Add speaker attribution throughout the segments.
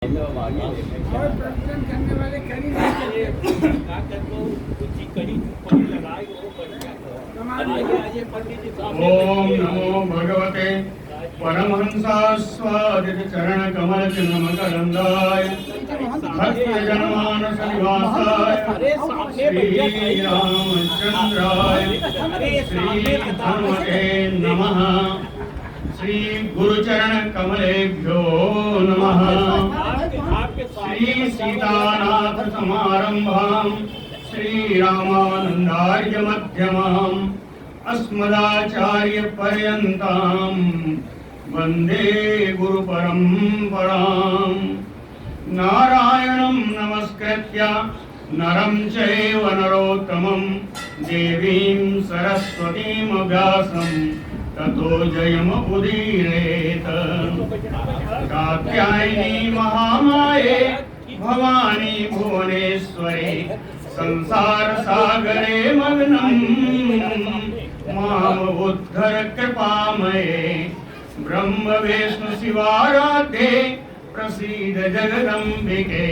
Speaker 1: और प्रवचन करने वाले करी
Speaker 2: ओम नमो भगवते परमहंसास्वादित चरण कमल चिन्मकरंदाय भक्त जनमानस निवासाय श्री रामचंद्राय श्री हनुमते नमः। श्री गुरुचरण कमलेभ्यो नमः। श्री सीतानाथ समारंभां श्री रामानंदार्य मध्यमाम् अस्मदाचार्य पर्यन्तां वन्दे गुरु परम्परां। नारायणं नमस्कृत्य नरं चैव नरोत्तमं देवीं सरस्वतीं व्यासं ततो जयमुदीरयेत्। कात्यायनी महामाये भवानी भुवनेश्वरी संसार सागरे मग्नं माम उद्धर कृपामये। ब्रह्म विष्णु शिवाराध्ये प्रसीद जगदम्बिके।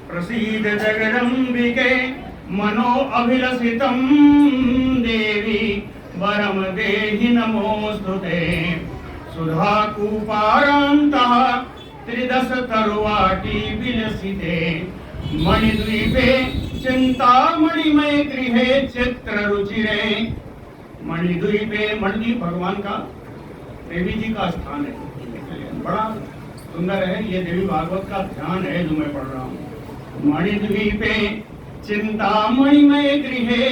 Speaker 2: प्रसीद जगदम्बिके मनो अभिलषितं देवी वरम देहि नमोस्तुते। सुधा कूपारान्तः त्रिदश तरुवाटी विलसिते। मणिद्वीपे चिंतामणिमय गृहे चित्र रुचिरे। मणिद्वीपे मणिद्वीप भगवान का देवी जी का स्थान है, बड़ा सुंदर है। ये देवी भागवत का ध्यान है जो मैं पढ़ रहा हूँ। मणिद्वीपे चिंतामणिमय गृहे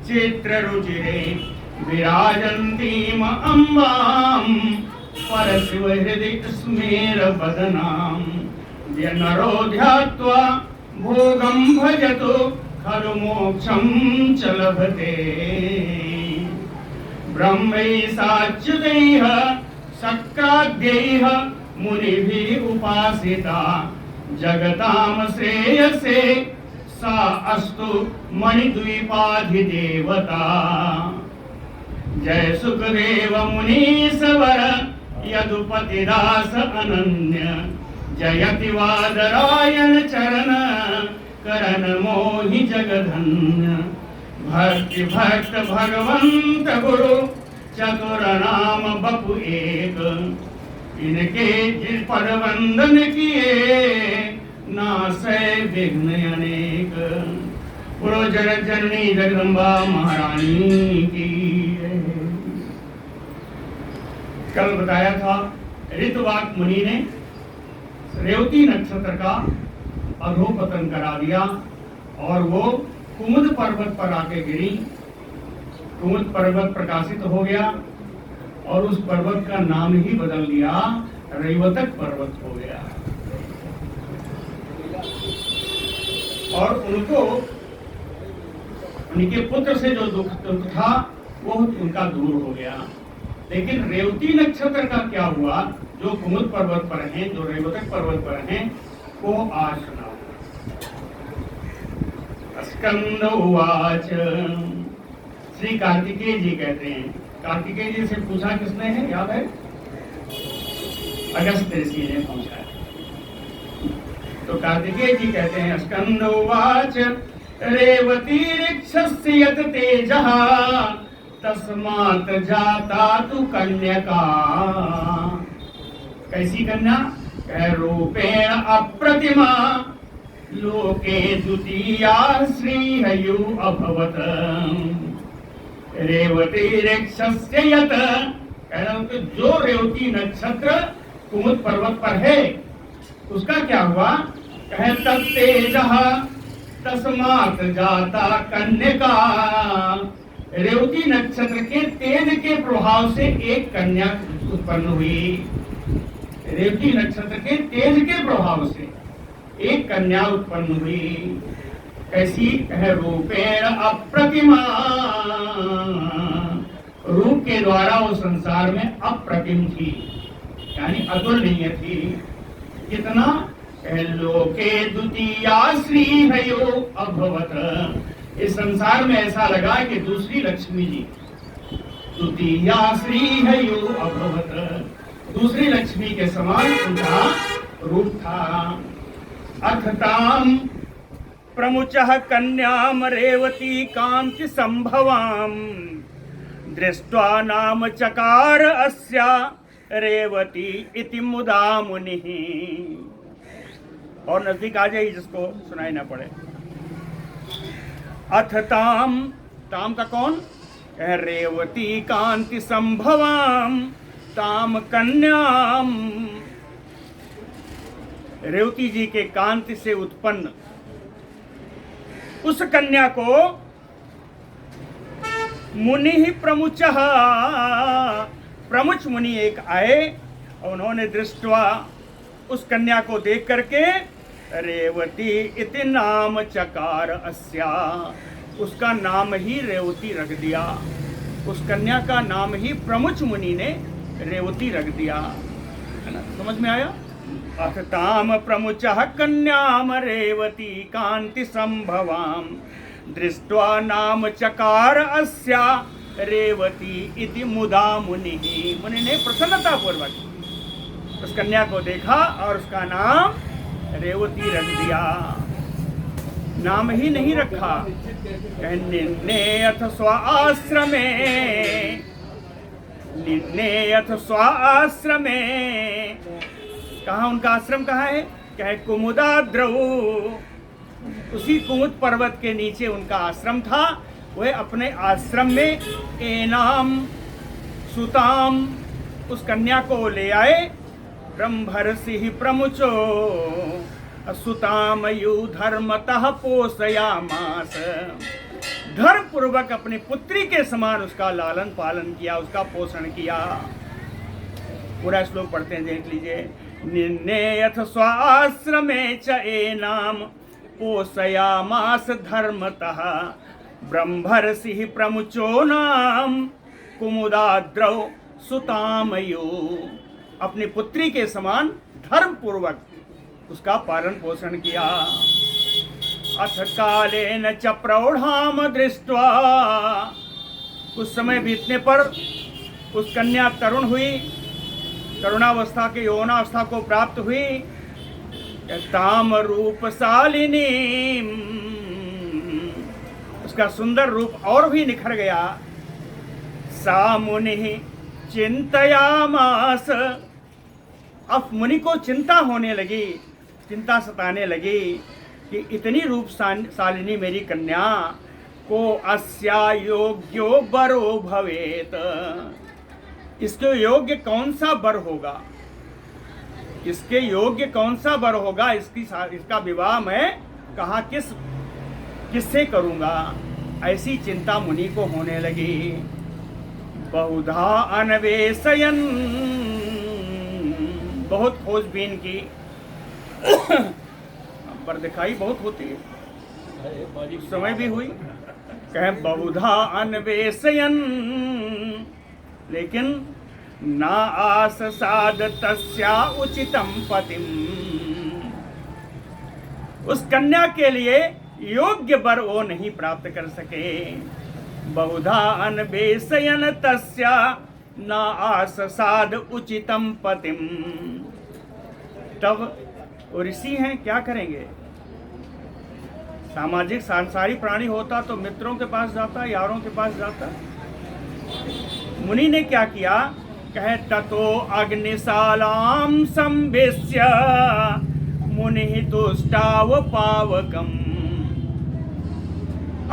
Speaker 2: चित्र रुचिरे विराजन्तीम अम्बां परशिव हृदय स्मेर बदनां। ये नरो ध्यात्वा भोगं भजतो खलु मोक्षं च लभते। ब्रह्मैसाच्युतैः शक्राद्यैः मुनिभिः उपासिता जगतां श्रेयसे सा अस्तु मणिद्वीपाधिदेवता। जय सुखदेव मुनीश्वर यदुपतिदास अनन्य। जयति वादरायण चरण करण मोहि जगधन्य। भक्ति भक्त भगवंत गुरु चतुर नाम बपु एक। इनके जिस पद वंदन किए नासै विघ्न अनेक। बोलो जगत जननी जगदम्बा महारानी की। कल बताया था ऋतुवाक मुनि ने रेवती नक्षत्र का अधोपतन करा दिया और वो कुमुद पर्वत पर आके गिरी। कुमुद पर्वत प्रकाशित हो गया और उस पर्वत का नाम ही बदल दिया, रैवतक पर्वत हो गया। और उनको उनके पुत्र से जो दुख था वो उनका दूर हो गया। लेकिन रेवती नक्षत्र का क्या हुआ? जो कुमुद पर्वत पर हैं, जो रेवतक पर्वत पर हैं, वो आज सुना। स्कंद उवाच। श्री कार्तिकेय जी कहते हैं, कार्तिकेय जी से पूछा किसने है, याद है? अगस्त ऋषि ने पूछा है। तो कार्तिकेय जी कहते हैं स्कंद उवाच रेवती ऋक्षस्य यत् तेजः तस्मात् जाता तु कन्यका। कैसी कन्या? रूपेण अप्रतिमा लोके द्वितीया श्रीहयु अभवत। रेवती ऋक्षस्य यत्, जो रेवती नक्षत्र कुमुद पर्वत पर है उसका क्या हुआ? कहे तत्तेजः तस्मात् जाता कन्यका। रेवती नक्षत्र के तेज के प्रभाव से एक कन्या उत्पन्न हुई। रेवती नक्षत्र के तेज के प्रभाव से एक कन्या उत्पन्न हुई। कैसी? है रूपेण अप्रतिमा। रूप के द्वारा वो संसार में अप्रतिम थी, यानी अतुलनीय थी। कितना? लोके द्वितीया श्रीहयो अभवत। इस संसार में ऐसा लगा कि दूसरी लक्ष्मी जी द्वितीया श्रीहयो अभवत, दूसरी लक्ष्मी के समान उनका रूप था। अथ ताम प्रमुचः कन्याम रेवती कांति संभवाम दृष्ट्वा नाम चकार अस्या रेवती इति मुदा मुनिः। और नजदीक आ जाइए जिसको सुनाई ना पड़े। अथ ताम, ताम का कौन? रेवती कांति संभवाम ताम कन्याम, रेवती जी के कांति से उत्पन्न उस कन्या को मुनि ही प्रमुचः, प्रमुच मुनि एक आए और उन्होंने दृष्टवा, उस कन्या को देख करके रेवती इति नाम चकार अस्या, उसका नाम ही रेवती रख दिया। उस कन्या का नाम ही प्रमुच मुनि ने रेवती रख दिया। है ना, समझ में आया? अथ ताम प्रमुचः कन्याम रेवती कांति संभवाम दृष्ट्वा नाम चकार अस्या रेवती इति मुदा मुनि। मुनि ने प्रसन्नता पूर्वक उस कन्या को देखा और उसका नाम रेवती रख दिया। नाम ही नहीं रखा, निन्नेयथ स्व आश्रमे, निन्नेयथ स्व आश्रमे। कहाँ उनका आश्रम कहाँ है? कहे कुमुदाद्रौ, उसी कुमुद पर्वत के नीचे उनका आश्रम था। वह अपने आश्रम में एनाम सुताम, उस कन्या को ले आए। ब्रह्मर्षि प्रमुचो सुताम यु धर्मतः पोषयामास, धर्म पूर्वक अपनी पुत्री के समान उसका लालन पालन किया, उसका पोषण किया। पूरा श्लोक पढ़ते हैं, देख लीजिए। निन्नेयथ स्वाश्रमे च एनाम पोषयामास धर्मतः ब्रह्मर्षि प्रमुचो नाम कुमुदाद्रौ सुतामयो, अपनी पुत्री के समान धर्म पूर्वक उसका पालन पोषण किया। अथ कालेन च प्रौढ़ाम दृष्ट्वा, कुछ समय बीतने पर उस कन्या तरुण हुई, तरुणावस्था के यौवनावस्था को प्राप्त हुई। ताम रूपशालिनी, उसका सुंदर रूप और भी निखर गया। सा मुनि चिंतयामास, अब मुनि को चिंता होने लगी, चिंता सताने लगी कि इतनी रूपशालिनी मेरी कन्या को अस्या योग्यो बरो भवेत, इसके योग्य कौन सा वर होगा, इसके योग्य कौन सा वर होगा, इसका विवाह मैं कहाँ किससे करूँगा, ऐसी चिंता मुनि को होने लगी। बहुधा अन्वेषयन्, बहुत खोजबीन की, पर दिखाई बहुत होती है, समय भी हुई। कहे बहुधा अन्वेषयन्, लेकिन ना आस साध तस्या उचितम पतिम, उस कन्या के लिए योग्य वर वो नहीं प्राप्त कर सके। बहुधा अन्वेषयन् तस्या ना आस साध उचितम पतिम, तब वो ऋषि हैं, क्या करेंगे? सामाजिक सांसारिक प्राणी होता तो मित्रों के पास जाता, यारों के पास जाता। मुनि ने क्या किया? कहे ततो अग्निशालाम संवेश्य मुनि तुष्टाव पावकम,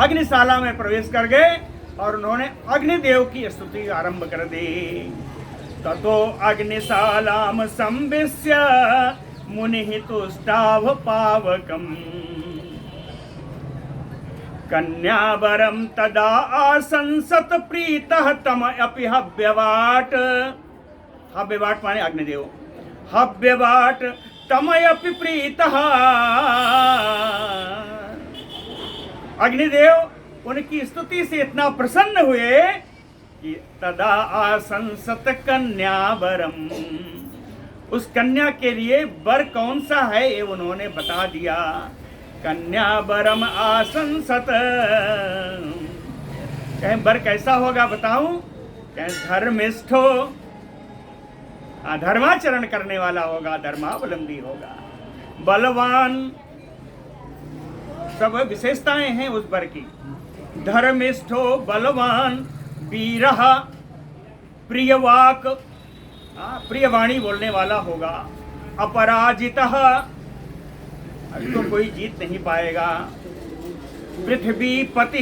Speaker 2: अग्निशाला में प्रवेश कर गए और उन्होंने अग्निदेव की स्तुति आरंभ कर दी। ततो अग्निशालाम संवेश्य मुनि तुष्टाव पावकम कन्यावरम तदा आसंसत प्रीतः तम अपि हव्यवाट, हव्यवाट माने अग्निदेव, हव्यवाट तम अपि प्रीतः, अग्निदेव उनकी स्तुति से इतना प्रसन्न हुए कि तदा आसंसत कन्यावरम, उस कन्या के लिए वर कौन सा है ये उन्होंने बता दिया। कन्यावरम आसंसत, कहें वर कैसा होगा बताऊं? कहें धर्मिष्ठो, धर्माचरण करने वाला होगा, धर्मावलंबी होगा। बलवान, सब विशेषताएं हैं उस वर की। धर्मिष्ठो बलवान, वीरः, प्रियवाक, प्रियवाणी बोलने वाला होगा। अपराजितः, तो कोई जीत नहीं पाएगा। पृथ्वीपति,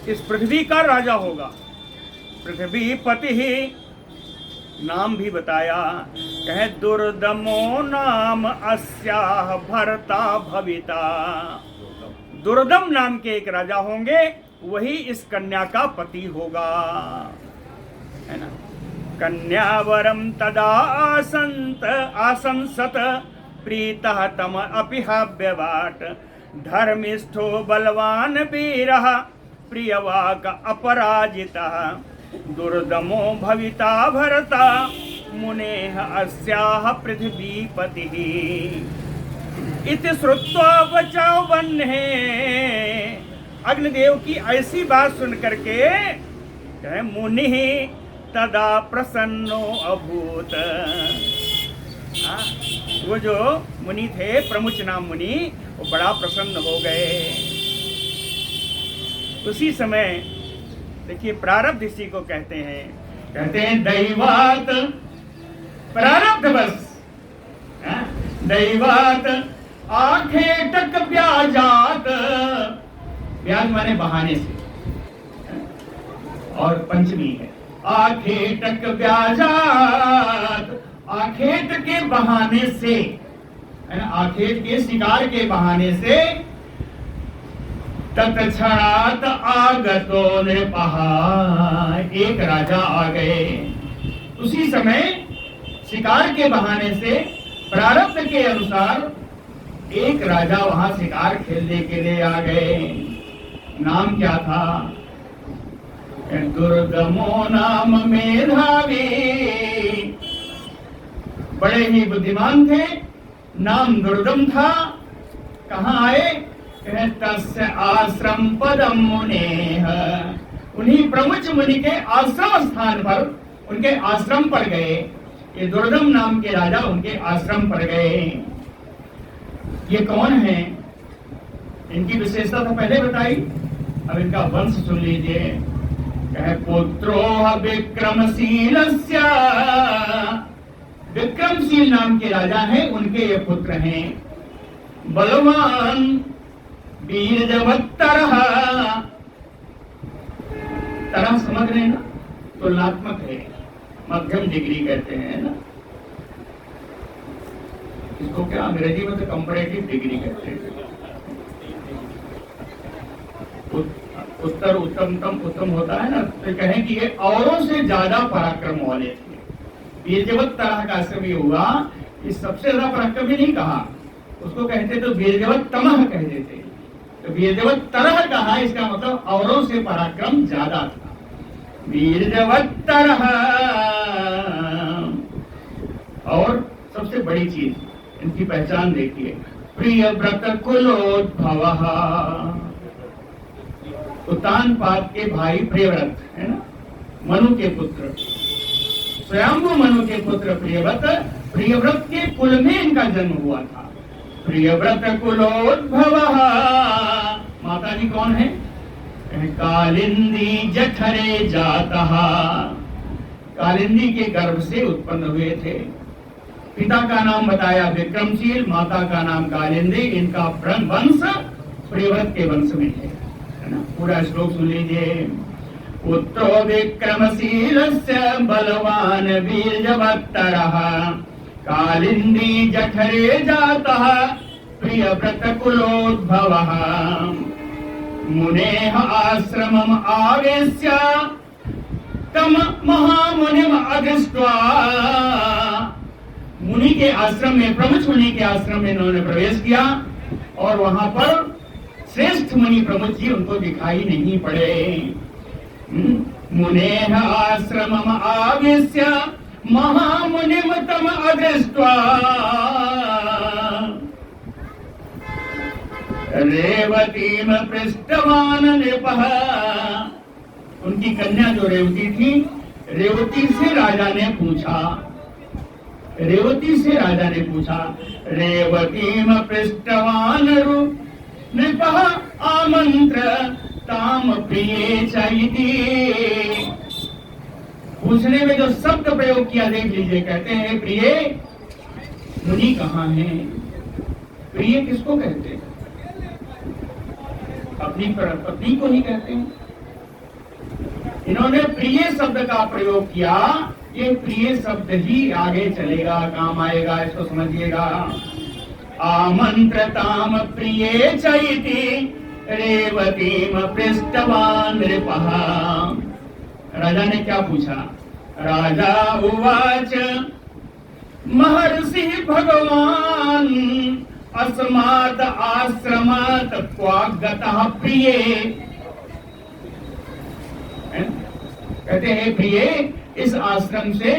Speaker 2: इस पृथ्वी का राजा होगा। पृथ्वीपति, नाम भी बताया, कहे दुर्दमो नाम अस्याह भरता भविता। दुर्दम नाम के एक राजा होंगे, वही इस कन्या का पति होगा, है ना। कन्यावरम तदा आसंसत प्रीतः तम अपिहाव्यवाट। धर्मिष्ठो बलवान वीरः, प्रियवाक अपराजितः। दुर्दमो भविता भरता, मुनेः अस्याः पृथ्वीपतिः। इति श्रुत्वा वचा वह्नेः, अग्निदेव की ऐसी बात सुन करके मुनिः तदा प्रसन्नो अभूत। वो जो मुनि थे, प्रमुच नाम मुनि, वो बड़ा प्रसन्न हो गए। उसी समय देखिए, प्रारब्ध इसी को कहते हैं दैवात, प्रारब्ध बस। दैवात आखेटक ब्याजात, ब्याज माने बहाने से, और पंचमी है। आखेटक ब्याजात, आखेट के बहाने से, है ना, आखेट के शिकार के बहाने से। तत्क्षणात आगतो नृपः, एक राजा आ गए। उसी समय शिकार के बहाने से, प्रारब्ध के अनुसार एक राजा वहां शिकार खेलने के लिए आ गए। नाम क्या था? दुर्गमो नाम मेधावी, बड़े ही बुद्धिमान थे, नाम दुर्गम था। कहाँ आए? तस्य आश्रम पदम मुनेः, उन्हीं प्रमुच मुनि के आश्रम स्थान पर, उनके आश्रम पर गए। ये दुर्गम नाम के राजा उनके आश्रम पर गए। ये कौन है? इनकी विशेषता तो पहले बताई, अब इनका वंश सुन लीजिए। कहे पुत्रो विक्रमशीलस्य, विक्रमशील नाम के राजा हैं, उनके ये पुत्र हैं। बलवान वीरजवत्तरः, तरह समझ रहे ना, तुलनात्मक है, मध्यम डिग्री कहते हैं ना इसको। क्या अंग्रेजी में तो कंपैरेटिव डिग्री कहते हैं। उत्तर उत्तमतम उत्तम होता है ना, तो कहें कि ये औरों से ज्यादा पराक्रम वाले थे। वीरजवत्तरः का आश्रम ये हुआ, इस सबसे ज्यादा पराक्रमी नहीं कहा, उसको कहते तो वीरजवत्तमः कहते थे। तो वीरजवत्तरः कहा, इसका मतलब औरों से पराक्रम ज्यादा था। वीरजवत्तरः। और सबसे बड़ी चीज, इनकी पहचान देखिए, प्रियव्रत कुलोद्भवः, उत्तानपाद के भाई प्रियव्रत, है ना, मनु के पुत्र, स्वयंभू मनु के पुत्र प्रियव्रत, प्रियव्रत के कुल में इनका जन्म हुआ था। प्रियव्रत कुलोद्भवः, माता जी कौन है? कालिंदी जठरे जातः, कालिंदी के गर्भ से उत्पन्न हुए थे। पिता का नाम बताया विक्रमशील, माता का नाम कालिंदी, इनका वंश प्रियव्रत के वंश में है ना। पूरा श्लोक सुन लीजिए। पुत्रो विक्रमशीलस्य बलवान वीर्यवत्तरः, कालिंदी जठरे जातः प्रियव्रत कुलोद्भवः। मुनेः आश्रमम् आवेश्य तम महामुनिम् अदृष्ट्वा, मुनि के आश्रम में, प्रमुख मुनि के आश्रम में इन्होंने प्रवेश किया, और वहां पर श्रेष्ठ मुनि प्रमुख जी उनको दिखाई नहीं पड़े। मुनेः आश्रमम् आवेश्य महामुनिम् तम अदृष्ट्वा, रेवतीम पृष्ठवान नृपः, उनकी कन्या जो रेवती थी रेवती से राजा ने पूछा, रेवती से राजा ने पूछा, रेवतीम पृष्ठवान नृपः आमंत्र ताम प्रिये चैति। पूछने में जो शब्द प्रयोग किया देख लीजिए, कहते हैं प्रिय, मुनि कहाँ हैं? प्रिय किसको कहते हैं? अपनी पत्नी को ही कहते हैं। इन्होंने प्रिय शब्द का प्रयोग किया। ये प्रिय शब्द ही आगे चलेगा, काम आएगा, इसको समझिएगा। आमंत्रताम प्रिये चैति रेवतीम पृष्ठवान नृपः। राजा ने क्या पूछा? राजा उवाच महर्षि भगवान अस्मात् आश्रमात् क्वागतः प्रिये। कहते हैं प्रिय, इस आश्रम से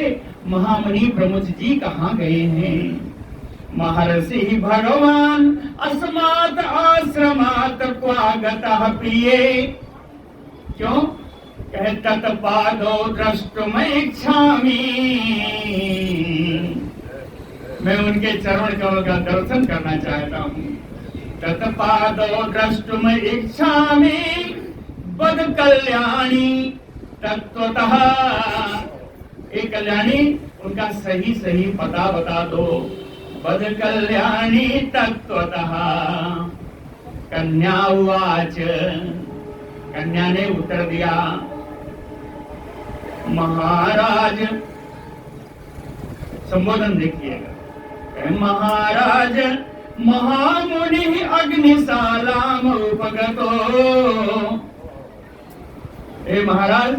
Speaker 2: महामुनि प्रमुख जी कहाँ गए हैं? महर्षि भगवान अस्मात् आश्रमात् क्वागतः प्रिये। क्यों? कहे तत्पादो द्रष्टुमिच्छामि। मैं उनके चरण कमल का दर्शन करना चाहता हूँ। तत्पादो द्रष्टुमिच्छामि बद कल्याणी तत्वतः। एक कल्याणी, उनका सही सही पता बता दो। बद कल्याणी तत्वतः। कन्या उवाच, कन्या ने उत्तर दिया, महाराज, संबोधन देखिएगा, महाराज महामुनि अग्निशालाम उपगतो। हे महाराज,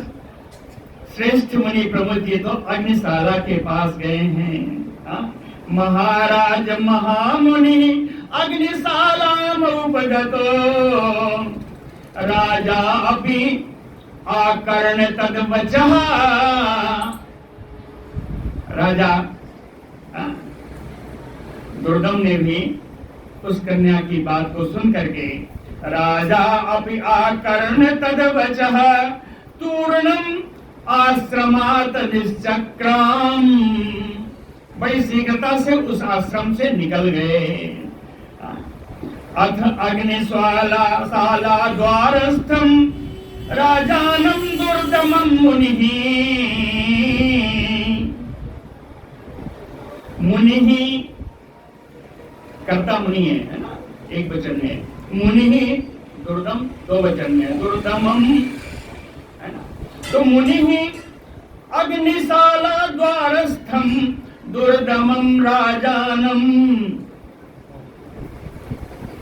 Speaker 2: श्रेष्ठ मुनि प्रमुख जी तो अग्निशाला के पास गए हैं। महाराज महामुनि अग्निशालाम उपगतो राजा अपि आकर्ण तद्वचः। राजा दुर्दम ने भी उस कन्या की बात को सुन करके, राजा अपि आकर्ण तद्वचः तूर्णम आश्रमात् निश्चक्राम। बड़ी शीघ्रता से उस आश्रम से निकल गए। अथ अग्निशाला शाला द्वारस्थम राजानम दुर्दमम मुनिः। मुनिः कर्ता मुनि है ना, एक वचन में। मुनिः दुर्दम दो वचन में, दुर्दमम है ना। तो मुनिः अग्निशाला द्वारस्थम दुर्दमम राजानम।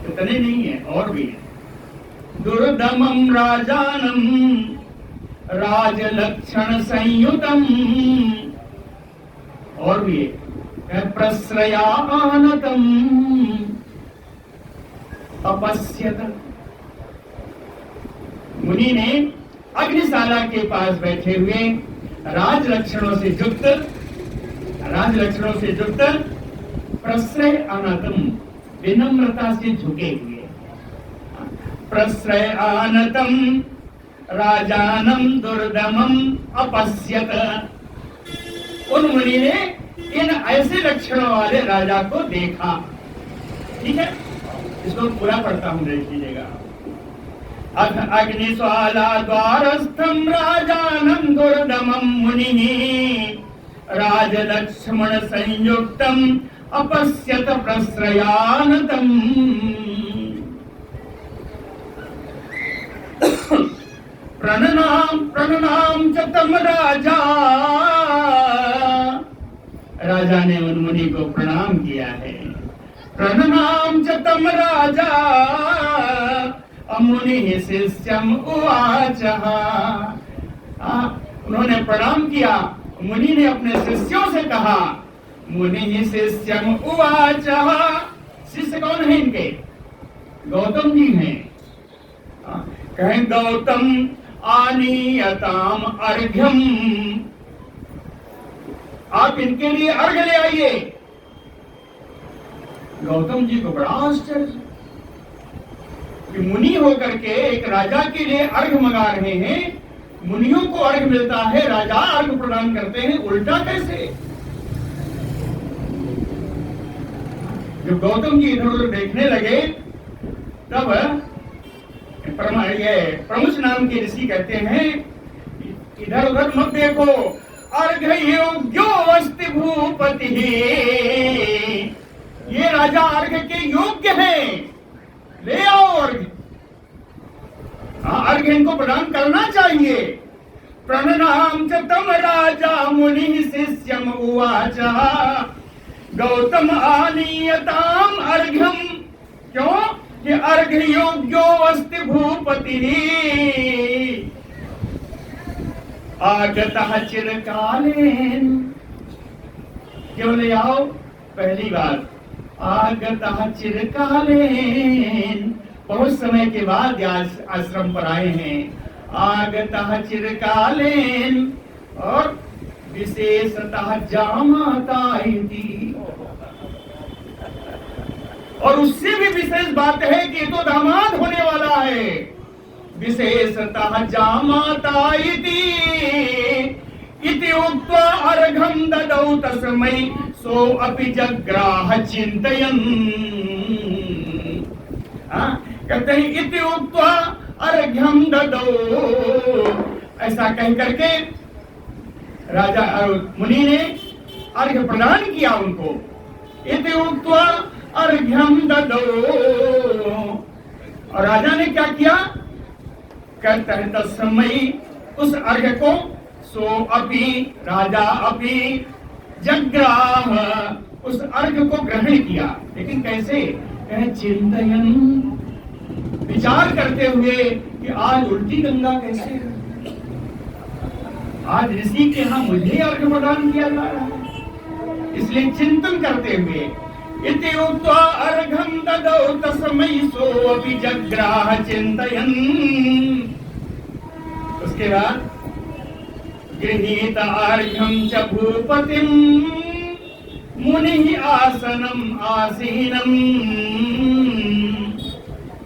Speaker 2: इतने नहीं है, और भी है। दुर्दमम राजानम राजलक्षण संयुतम। और भी है, प्रश्रयानतम अपश्यत। मुनि ने अग्निशाला के पास बैठे हुए राजलक्षणों से युक्त प्रश्रय अनतम, विनम्रता से झुके हुए, प्रश्रय आनतम राजानम दुर्दमम अपश्यत। उन मुनि ने इन ऐसे लक्षणों वाले राजा को देखा। ठीक है, इसको पूरा पढ़ता हूं, देख लीजिएगा। अथ अग्निशाला द्वारस्थम राजानम दुर्दमम मुनिः राजलक्ष्मण संयुक्तम अपश्यत प्रश्रयानतम। प्रणनाम च तम राजा। राजा ने उन मुनि को प्रणाम किया है। प्रणनाम च तम राजा अमुनि शिष्यम उवाच। उन्होंने प्रणाम किया। मुनि ने अपने शिष्यों से कहा, मुनि शिष्यम उवाच। शिष्य कौन है इनके? गौतम जी हैं। कहें गौतम आनीयताम अर्घ्यम। आप इनके लिए अर्घ ले आइए। गौतम जी को बड़ा आश्चर्य कि मुनि होकर के एक राजा के लिए अर्घ मंगा रहे हैं। मुनियों को अर्घ मिलता है, राजा अर्घ प्रदान करते हैं, उल्टा कैसे? जब गौतम जी इधर उधर देखने लगे तब प्रमुच नाम के ऋषि कहते हैं इधर उधर मत देखो, अर्घ योग्यो अस्ति भूपति, ये राजा अर्घ के योग्य हैं, ले आओ अर्घ। अर्घ इनको प्रदान करना चाहिए। प्रणनाम च तम राजा मुनि शिष्यम उवाच गौतम आनीयताम अर्घ्यम, क्यों कि अर्घ योग्यो अस्ति भूपति आगतः चिरकालेन। क्यों ले आओ? पहली बात, आगतः चिरकालेन, बहुत समय के बाद आश्रम पर आए हैं। आगतः चिरकालेन, और विशेषतः जामाता इति, और उससे भी विशेष बात है कि ये तो दामाद होने वाला है। विशेषतः जामाता इति उक्त्वा अर्घं ददौ तस्मै सो अपि जग्राह चिन्तयन्। कहते हैं इति उक्त्वा अर्घ्यं ददौ, ऐसा कह करके राजा मुनि ने अर्घ्य प्रदान किया उनको। इति उक्त्वा अर्घ्यं ददौ, और राजा ने क्या किया? कहते हैं तस्मै, उस अर्घ्य को, सो अपि, राजा अपि जग्राह, उस अर्घ्य को ग्रहण किया। लेकिन कैसे? कहे चिंतयन, विचार करते हुए कि आज उल्टी गंगा कैसे, आज ऋषि के यहाँ मुझे अर्घ्य प्रदान किया जा रहा है, इसलिए चिंतन करते हुए इति उक्त्वा अर्घं ददौ तस्मै सोऽपि जग्राह चिन्तयन्। उसके बाद गृहीत अर्घ्यं च भूपतिं मुनिः आसनम् आसीनम्।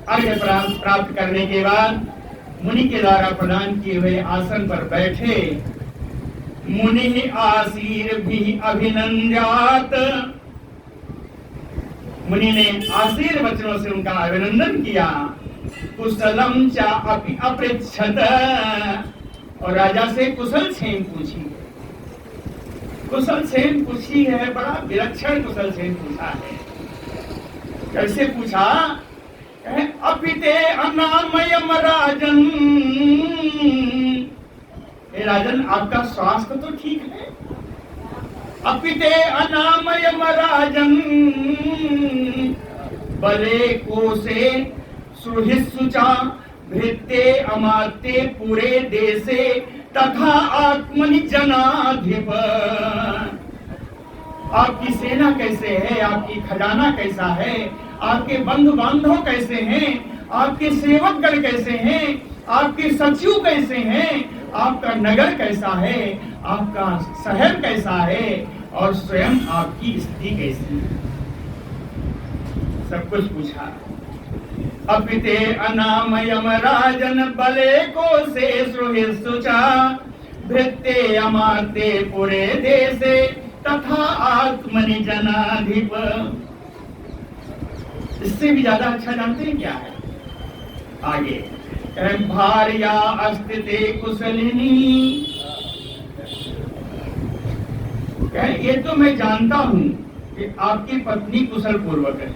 Speaker 2: अर्घ्य प्राप्त करने के बाद मुनि के द्वारा प्रदान किए हुए आसन पर बैठे। मुनिः आसीर्भिः अभिनन्द्यात्, मुनि ने आशीर वचनों से उनका अभिनंदन किया। कुशलम च अपि अपृच्छत, और राजा से कुशल क्षेम पूछी। कुशल क्षेम पूछी है, बड़ा विलक्षण कुशल क्षेम पूछा है। कैसे पूछा? अपिते अनामयम राजन, हे राजन आपका स्वास्थ्य तो ठीक है? अपिते अनामयम राजन बले कोसे सुहिसुचा भृत्ते अमात्ये पूरे देशे तथा आत्मनि जनाधिप। आपकी सेना कैसे है? आपकी खजाना कैसा है? आपके बंधु बांधव कैसे हैं? आपके सेवकगण कैसे हैं? आपके सचिव कैसे हैं? आपका नगर कैसा है? आपका शहर कैसा है? और स्वयं आपकी स्थिति कैसी है? सब कुछ पूछा। अपिते अनामयम राजन बले को से सुचा भृत्ते अमात्ये पुरे देशे तथा आत्मनि जनाधिप। इससे भी ज्यादा अच्छा जानते हैं क्या है? आगे भार्या अस्तिते कुशलिनी, ये तो मैं जानता हूं कि आपकी पत्नी कुशल पूर्वक है,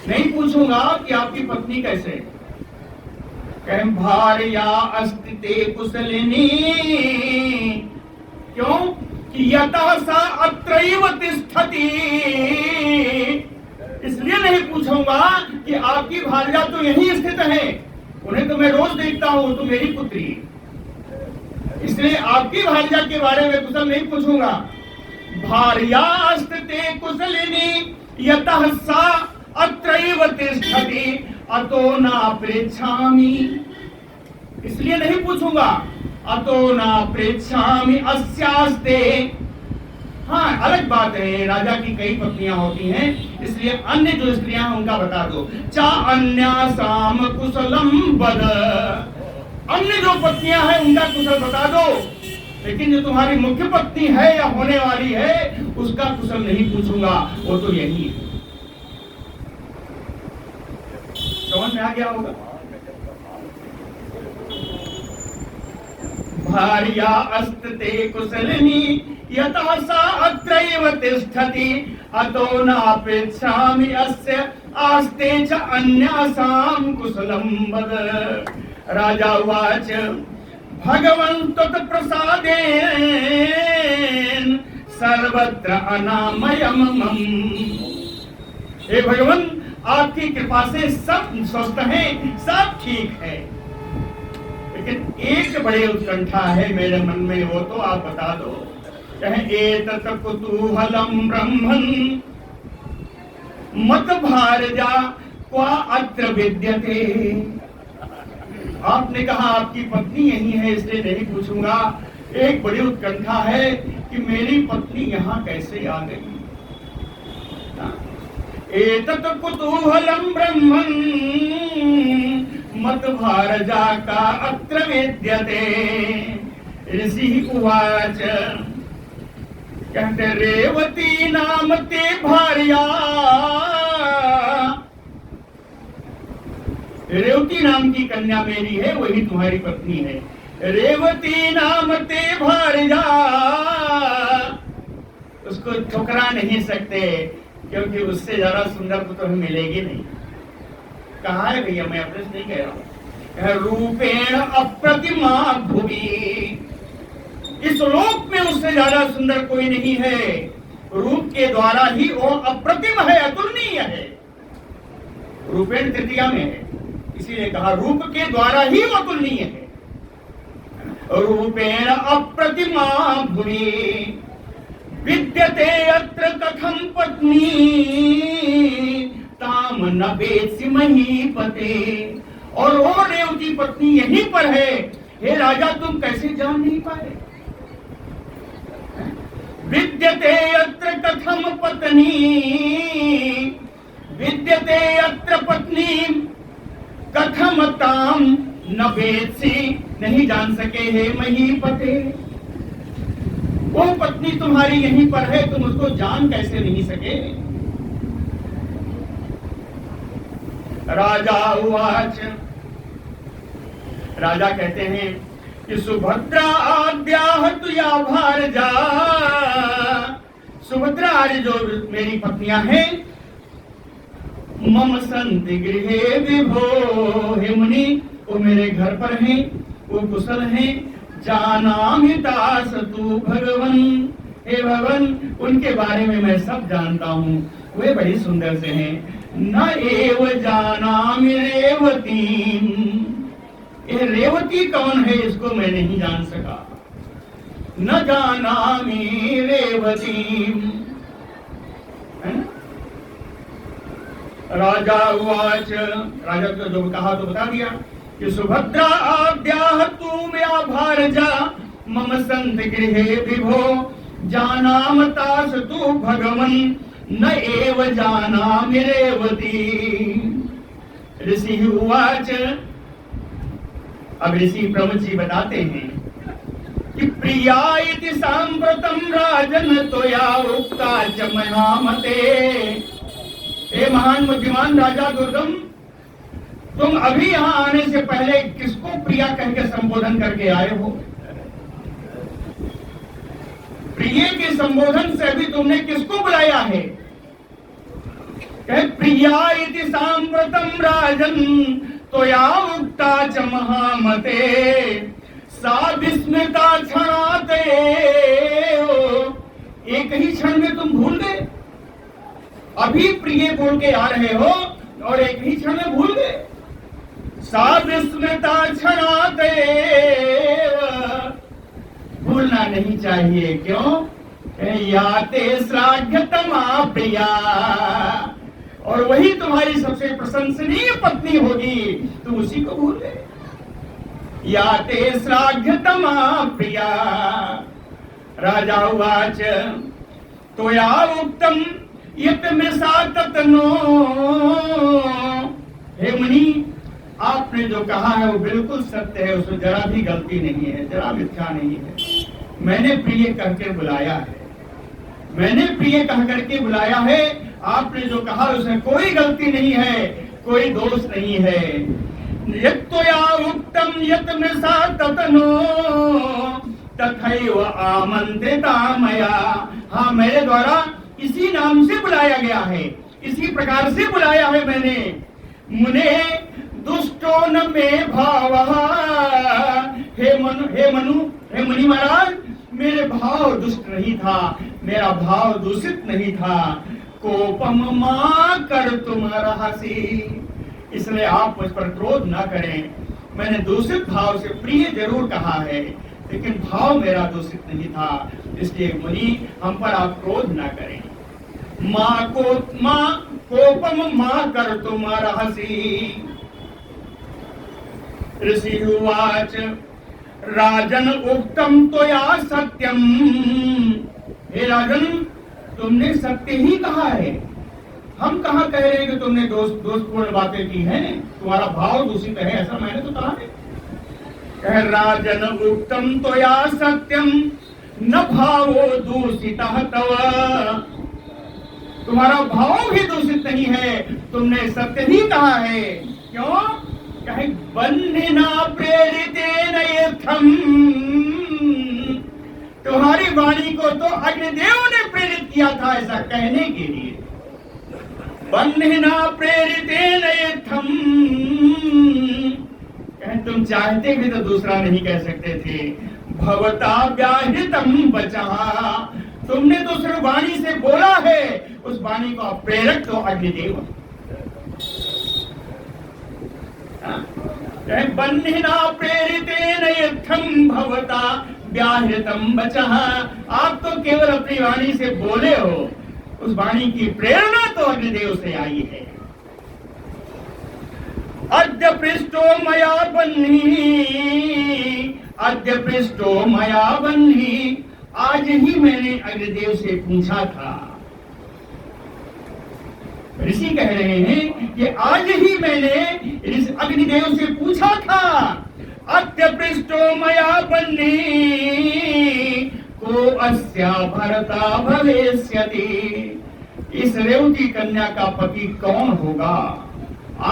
Speaker 2: नहीं पूछूंगा कि आपकी पत्नी कैसे। कहें भार्या अस्तिते कुशलिनी, क्यों कि यतः सा अत्रैव तिष्ठति, इसलिए नहीं पूछूंगा कि आपकी भार्या तो यहीं स्थित है, उन्हें तो मैं रोज देखता हूं, तो मेरी पुत्री, इसलिए आपकी भार्या के बारे में कुशल नहीं पूछूंगा। भार्या अस्तिते कुशलिनी यतः सा अत्रैव तिष्ठति अतो न पृच्छामि, इसलिए नहीं पूछूंगा। अतो न पृच्छामि अस्यास्ते, हाँ अलग बात है, राजा की कई पत्नियां होती हैं, इसलिए अन्य जो स्त्रियां हैं उनका बता दो। चा अन्यासाम कुशलम वद, अन्य जो पत्नियां हैं उनका कुशल बता दो, लेकिन जो तुम्हारी मुख्य पत्नी है या होने वाली है उसका कुशल नहीं पूछूंगा, वो तो यही है। समझ में आ गया होगा। भार्या अस्ते कुशलिनी यथा सा अत्रैव तिष्ठति अतो नापेक्षामि अस्य आस्ते च अन्यासां कुशलं वद। राजा उवाच भगवन् त्वत्प्रसादेन सर्वत्र अनामयं मम। हे भगवान, आपकी कृपा से सब स्वस्थ हैं, सब ठीक है, लेकिन एक बड़ी उत्कंठा है मेरे मन में, वो तो आप बता दो। एतत् कुतूहलं ब्रह्मन् मत भारजा क्वा अत्र विद्यते। आपने कहा आपकी पत्नी यही है, इसलिए नहीं पूछूंगा। एक बड़ी उत्कंठा है कि मेरी पत्नी यहाँ कैसे आ गई। एतत् कुतूहलं ब्रह्मन् मत भारजा का अत्र विद्यते। ऋषि उवाच, कहते रेवती नाम ते भार्या। रेवती नाम की कन्या मेरी है, वही तुम्हारी पत्नी है। रेवती नाम ते भार्या, उसको ठुकरा नहीं सकते, क्योंकि उससे ज्यादा सुंदर तो तुम्हें मिलेगी नहीं। कहा है भैया, मैं अपने से नहीं कह रहा हूं। रूपेण अप्रतिमा भुवि, इस लोक में उससे ज्यादा सुंदर कोई नहीं है। रूप के द्वारा ही वो अप्रतिम है, अतुलनीय है। रूपेण तृतीया में है, इसीलिए कहा रूप के द्वारा ही वो अतुलनीय है। रूपेण अप्रतिमा भुवि विद्यते अत्र कथम पत्नी ताम न वेत्सि महीपते। और वो रेवती पत्नी यहीं पर है, हे राजा तुम कैसे जान नहीं पाए। विद्यते अत्र कथम पत्नी, विद्यते अत्र पत्नी कथम ताम न वेत्सि, नहीं जान सके हे महीपते। वो पत्नी तुम्हारी यहीं पर है, तुम उसको जान कैसे नहीं सके। राजा उवाच, राजा कहते हैं कि सुभद्रा आद्याह तुया भारजा। सुभद्रा आदि जो मेरी पत्नियां हैं, मम संति गृहे विभो। हे मुनि, वो मेरे घर पर हैं, वो कुशल हैं। जानामि तास तू भगवन, हे भगवन उनके बारे में मैं सब जानता हूँ, वे बड़ी सुंदर से हैं। न एव जानामि रेवती, ये रेवती कौन है इसको मैं नहीं जान सका। न जानामि रेवती, है ना। राजा उवाच, राजा को जो कहा तो बता दिया कि सुभद्रा आद्याह तू मया भारजा मम संत गृहे विभो। जानाम तास तू भगवन न एव जानामि रेवती। ऋषि उवाच, अब ऋषि प्रमुख जी बताते हैं कि प्रिया इति सांप्रतम राजन त्वया उक्ता च महामते। हे महान बुद्धिमान राजा दुर्गम, तुम अभी यहाँ आने से पहले किसको प्रिया कह के संबोधन करके आए हो। प्रिय के संबोधन से अभी तुमने किसको बुलाया है। प्रिया इति सांप्रतम राजन त्वया उक्ता च महामते। सा विस्मृता क्षणाते, एक ही क्षण में तुम भूल गए। अभी प्रिय बोल के आ रहे हो और एक ही क्षण में भूल गए। सा विस्मृता क्षणाते, भूलना नहीं चाहिए। क्यों? याते श्लाघ्यतमा प्रिया, और वही तुम्हारी सबसे प्रशंसनीय पत्नी होगी, तुम उसी को भूल गए। याते श्लाघ्यतमा प्रिया। राजा उवाच, त्वया उक्तम यत् मृषा ततनो। हे मुनि, आपने जो कहा है वो बिल्कुल सत्य है, उसमें जरा भी गलती नहीं है, जरा मिथ्या नहीं है। मैंने प्रिय कहकर बुलाया है, मैंने प्रिय कह करके बुलाया है। आपने जो कहा उसमें कोई गलती नहीं है, कोई दोष नहीं है। यत्त्वया उक्तम यत् मृषा ततनो तथैव आमंत्रिता मया। हाँ, मेरे द्वारा इसी नाम से बुलाया गया है, इसी प्रकार से बुलाया है मैंने। मुने दुष्टो न में भाव। हे मुनि महाराज, मेरे भाव दुष्ट नहीं था, मेरा भाव दूषित नहीं था। कोपम मा कर तुम रहसी, इसलिए आप मुझ पर क्रोध ना करें। मैंने दूषित भाव से प्रिय जरूर कहा है, लेकिन भाव मेरा दूषित नहीं था, इसलिए मुनि हम पर आप क्रोध ना करें। कोपम मा कर तुम रहसी। ऋषि उवाच राजन उक्तम त्वया सत्यम। हे राजन, तुमने सत्य ही कहा है, हम कहाँ कह रहे हैं कि तुमने दोषपूर्ण बातें की हैं, तुम्हारा भाव दूषित है, ऐसा मैंने तो कहा है। कह राजन उक्तम त्वया सत्यम न भावो दूषितः तव। तुम्हारा भाव भी दूषित नहीं है, तुमने सत्य ही कहा है। क्यों? कहे बन्हिना प्रेरितेन यथम। तुम्हारी वाणी को तो अग्निदेव ने प्रेरित किया था ऐसा कहने के लिए। बन्हिना प्रेरितेन यथम, कहे तुम चाहते भी तो दूसरा नहीं कह सकते थे। भवता व्याहृतम वचः, तुमने तो सिर्फ वाणी से बोला है, उस वाणी का प्रेरक तो अग्निदेव। बन्हिना प्रेरितेन यथम भवता व्याहृतम वचः। आप तो केवल अपनी वाणी से बोले हो, उस वाणी की प्रेरणा तो अग्निदेव से आई है। अद्य पृष्ठो मया बन्ही, अद्य पृष्ठो मया बन्ही। आज ही मैंने अग्निदेव से पूछा था। ऋषि कह रहे हैं कि आज ही मैंने अग्निदेव से पूछा था। अद्य पृष्ठो मया बन्ही को अस्या भरता भवेष्यति। इस रेवती कन्या का पति कौन होगा,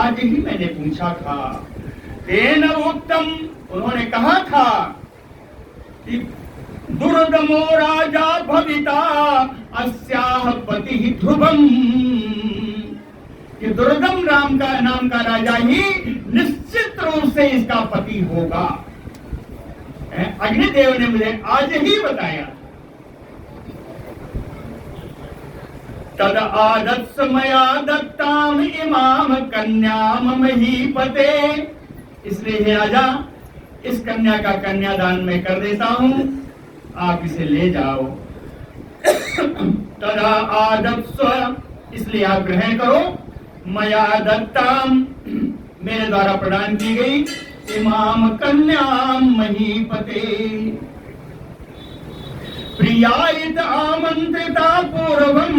Speaker 2: आज ही मैंने पूछा था। तेन उक्तम, उन्होंने कहा था कि दुर्गमो राजा भविता अस्याह पति ध्रुवम। कि दुर्गम नाम का राजा ही निश्चित रूप से इसका पति होगा। अग्निदेव ने मुझे आज ही बताया। तद आदत्स मया दत्ताम इमाम कन्याम महीपते। इसलिए हे राजा, इस कन्या का कन्यादान मैं कर देता हूं, आप इसे ले जाओ। तदा आदत्स, इसलिए आप ग्रहण करो। मया दत्ताम, मेरे द्वारा प्रदान की गई। इमाम कन्याम महीपते। प्रियायित आमंत्रिता पूर्वम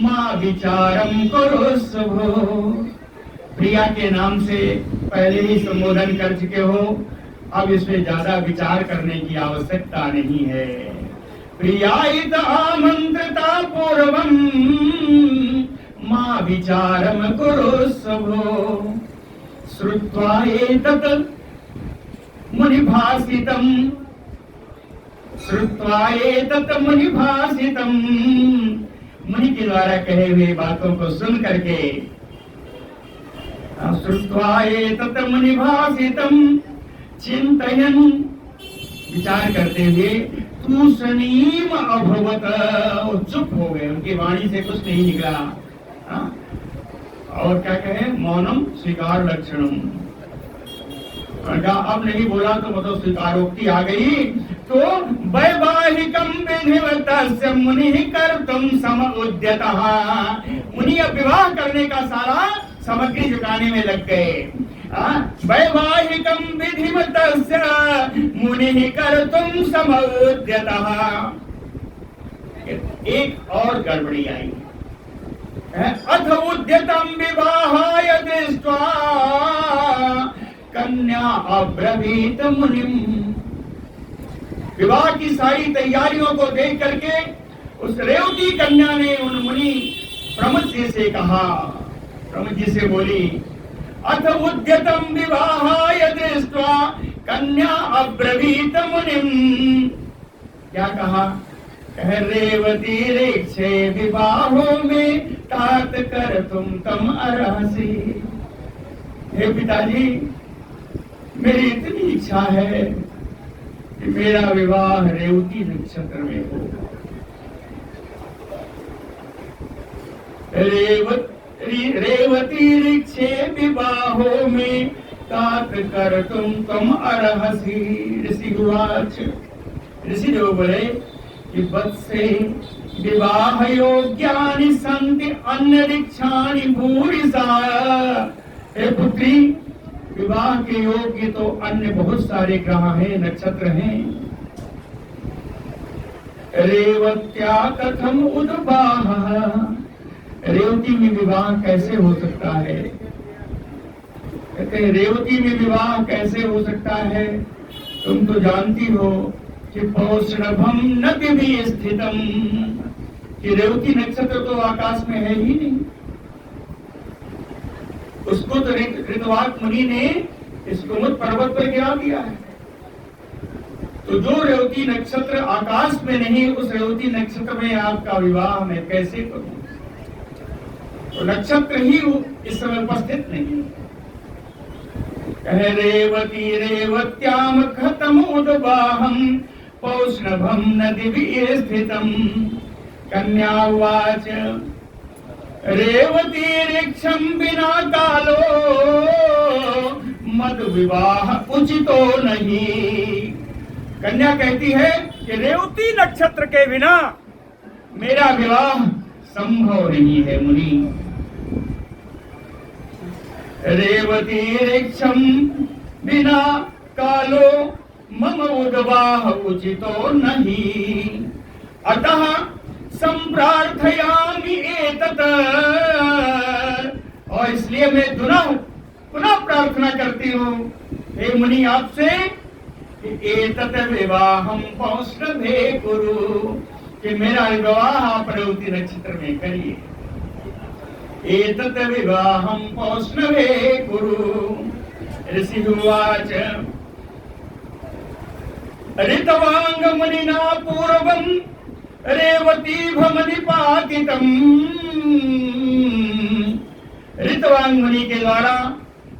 Speaker 2: मां विचारम करो शुभो। प्रिया के नाम से पहले ही संबोधन कर चुके हो, अब इसमें ज्यादा विचार करने की आवश्यकता नहीं है। प्रियायित आमंत्रिता पूर्वम मां विचारम कुरु शुभो। श्रुत्वा एतत् मुनिभासितम्, श्रुत्वा एतत् मुनिभासितम्। मुनि के द्वारा कहे हुए बातों को सुन करके, श्रुत्वा एतत् मुनिभासितम् चिंतयन्, विचार करते हुए तूष्णीम अभवत, वो चुप हो गए, उनकी वाणी से कुछ नहीं निकला। और क्या कहे, मौनम स्वीकार लक्षणम। अब नहीं बोला तो मतलब स्वीकारोक्ति आ गई। तो वैवाहिकम विधिवतस्य मुनि कर्तुम समुद्यतः। मुनि अब विवाह करने का सारा सामग्री जुटाने में लग गए। वैवाहिकम विधिवतस्य मुनि कर्तुम समुद्यतः। एक और गड़बड़ी आई। अथ उद्यतम विवाहाय दृष्ट्वा कन्या अब्रवीत मुनिम। विवाह की सारी तैयारियों को देख करके उस रेवती कन्या ने उन मुनि प्रमथ जी से कहा, प्रमथ जी से बोली, अथ उद्यतम विवाहाय दृष्ट्वा कन्या अब्रवीत मुनिम। क्या कहा? कह रेवती ऋक्षे विवाहों में तात कर तुम तम अर्हसि। हे पिताजी, मेरी इतनी इच्छा है कि मेरा विवाह रेवती नक्षत्र में हो। रेवती ऋक्षे विवाहों में तात कर तुम तम अर्हसि। ऋषि उवाच, ऋषि जो बोले कि वत्से विवाह योग्यानि सन्ति अन्यरिक्षाणि भूरिशा। हे पुत्री, विवाह के योग्य तो अन्य बहुत सारे ग्रह हैं, नक्षत्र हैं। रेवत्या कथम उद्वाह। रेवती में विवाह कैसे हो सकता है? कहते हैं रेवती में विवाह कैसे हो सकता है? तुम तो जानती हो कि पौषणभम नदी भी स्थितम, कि रेवती नक्षत्र तो आकाश में है ही नहीं। उसको तो ऋतवाक मुनि ने इस कुमुद पर्वत पर गिरा दिया है। तो जो रेवती नक्षत्र आकाश में नहीं, उस रेवती नक्षत्र में आपका विवाह मैं कैसे करूं? तो नक्षत्र ही इस समय उपस्थित नहीं। कह रेवती रेवत्याम खतम उद्वाहम पौष्णभम नदी स्थितम। कन्या उवाच, रेवती ऋक्षम बिना कालो मद विवाह उचितो नहीं। कन्या कहती है कि रेवती नक्षत्र के बिना मेरा विवाह संभव नहीं है मुनि। रेवती ऋक्षम बिना कालो मम उद्वाह उचितो नहीं। अतः संप्रार्थयामि एतत्। और इसलिए मैं पुनः प्रार्थना करती हूँ हे मुनि आपसे, एतत् विवाहम पौष्णभे कुरु, कि मेरा विवाह आप रेवती नक्षत्र में करिए। एतत् विवाहम पौष्णभे कुरु। ऋषि उवाच, ऋतवांग मुनिना पूर्वम रेवती भमनिपातितम। ऋतवांग मुनि के द्वारा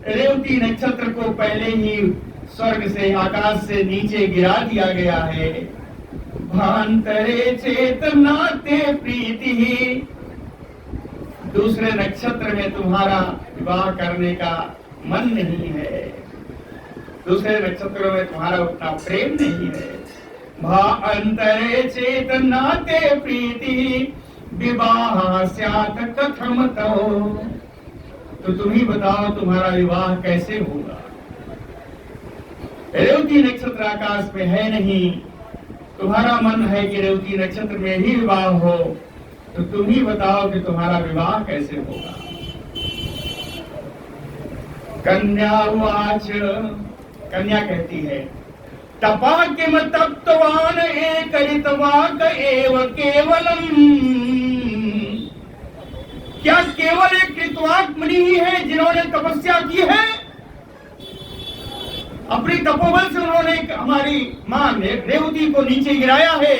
Speaker 2: रेवती नक्षत्र को पहले ही स्वर्ग से, आकाश से नीचे गिरा दिया गया है। भांतरे चेतनाते प्रीति ही। दूसरे नक्षत्र में तुम्हारा विवाह करने का मन नहीं है, दूसरे नक्षत्रों में तुम्हारा उतना प्रेम नहीं है। भांतरे चेतनाते प्रीति विवाह स्यात् कथम तो तुम ही बताओ तुम्हारा विवाह कैसे होगा? रेवती नक्षत्र आकाश में है नहीं, तुम्हारा मन है कि रेवती नक्षत्र में ही विवाह हो, तो तुम ही बताओ कि तुम्हारा विवाह कैसे होगा? कन्या उवाच, कन्या कहती है, तपा किम तप्तवान एक ऋतवाक एव केवलम। क्या केवल एक ऋतवाक मुनि ही है जिन्होंने तपस्या की है? अपनी तपोबल से उन्होंने हमारी मां रेवती को नीचे गिराया है।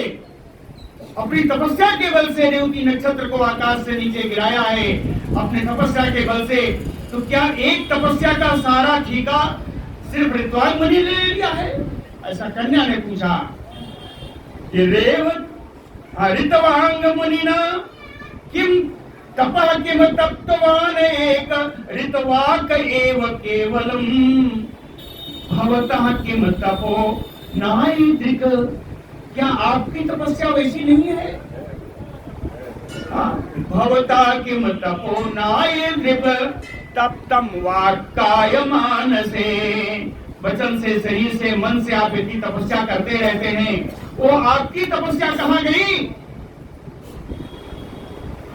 Speaker 2: अपनी तपस्या के बल से रेवती नक्षत्र को आकाश से नीचे गिराया है, अपने तपस्या के बल से। तो क्या एक तपस्या का सारा ठीका सिर्फ ऋतवांग मुनि ने ले लिया है? ऐसा कन्या ने पूछा। कि ऋतवांग मुनिना किम तपः किम तप्तवान एक ऋतवाक एव केवलम भवतः किम तपो नाईदृक। क्या आपकी तपस्या वैसी नहीं है? भवता किम तपो नाईदृक तप्तम वाक्काय मानसे। वचन से, शरीर से, मन से आप इतनी तपस्या करते रहते हैं, वो आपकी तपस्या कहाँ गई?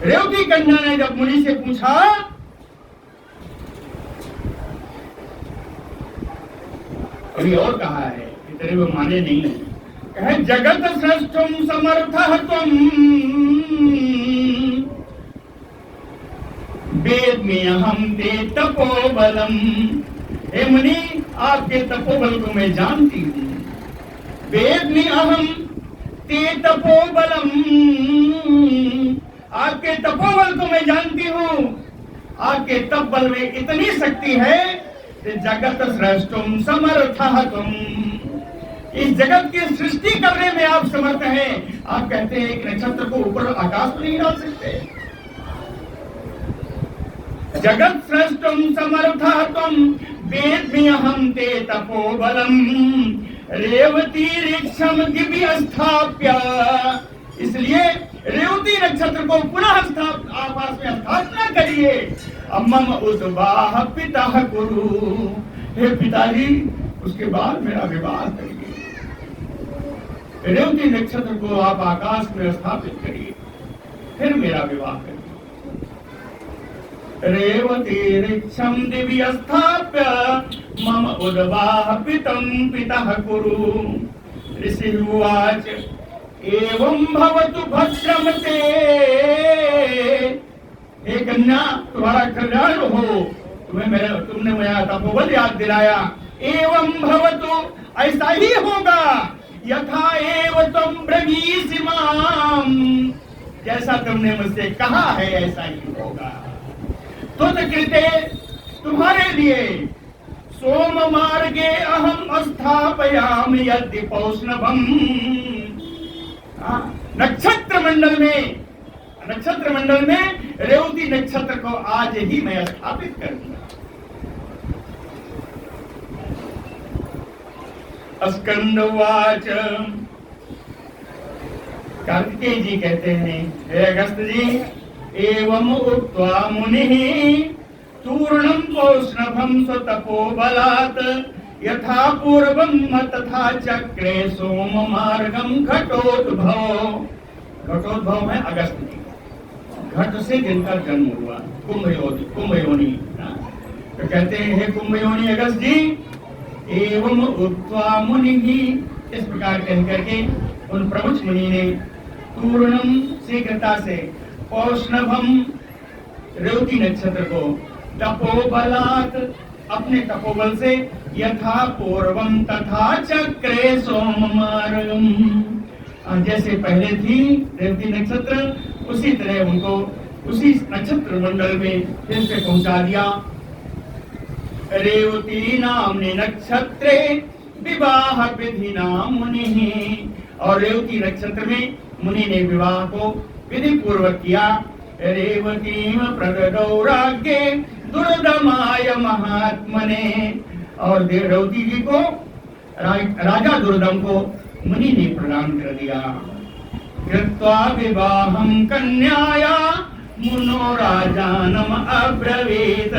Speaker 2: रेवती कन्या ने जब मुनि से पूछा कभी और कहा है, इतने वो माने नहीं। कहे जगत श्रेष्ठम समर्थः त्वं वेद्मि अहं ते तपोबलम। हे मुनि, आपके तपोबल को मैं जानती हूँ। वेद्मि अहं ते तपोबलम, आपके तपोबल को मैं जानती हूँ। आपके तप बल में इतनी शक्ति है कि जगत श्रेष्ठम समर्थः त्वं, इस जगत की सृष्टि करने में आप समर्थ हैं। आप कहते हैं एक नक्षत्र को ऊपर आकाश में नहीं डाल सकते। जगत श्रेष्ठम समर्थः त्वं वेद्मि अहं ते तपोबलम रेवतीरिक्षम दिव्य स्थाप्य। इसलिए रेवती नक्षत्र को पुनः आकाश में स्थापना करिए। मम उद्वाह पिता कुरु, हे पिताजी उसके बाद मेरा विवाह करिए। रेवती नक्षत्र को आप आकाश में स्थापित करिए, फिर मेरा विवाह करिए। रेवतीरिक्षम दिव्य स्थाप्य मम उद्वाह पितः कुरु। ऋषि उवाच एवं भवतु भद्रम ते, हे कन्या तुम्हारा कल्याण हो, तुमने मेरा तपोबल याद दिलाया। एवं भवतु, ऐसा ही होगा। यथा एव त्वं ब्रवीसि माम, जैसा तुमने मुझसे कहा है ऐसा ही होगा। तुतकृते, तुम्हारे लिए सोम मार्गे अहम स्थापयामि यदि पौष्णवम। नक्षत्र मंडल में रेवती नक्षत्र को आज ही मैं स्थापित करूंगा। स्कंदवाच, कार्तिकेय जी कहते हैं, हे अगस्त जी, एवं उक्त्वा मुनिः तूर्णं पौष्णवं स्वतपोबलात् यथा पूर्वं तथा चक्रे सोम मार्गम घटोद्भव। घटोद्भव है अगस्त जी, घट से जिनका जन्म हुआ, कुंभ योनि। तो कहते हैं हे कुंभ योनि अगस्त जी, एवं उक्त्वा मुनिः, इस प्रकार कह करके उन प्रमुख मुनि ने तूर्णम शीघ्रता से पौष्णवम रेवती नक्षत्र को तपोबलात् अपने तपोबल से यथा पूर्वम तथा चक्रे सोम मार्गम, जैसे पहले थी रेवती नक्षत्र उसी तरह उनको उसी नक्षत्र मंडल में फिर से पहुंचा दिया। रेवती नामनि नक्षत्रे विवाह विधिना मुनि, और रेवती नक्षत्र में मुनि ने विवाह को विधि पूर्वक किया। रेवतीम प्रददौ राज्ञे दुर्दमाय महात्मने, और रेवती जी को राजा दुर्दम को मुनि ने प्रदान कर दिया। कृत्वा विवाहं कन्याया मुनो राजानम अब्रवीत,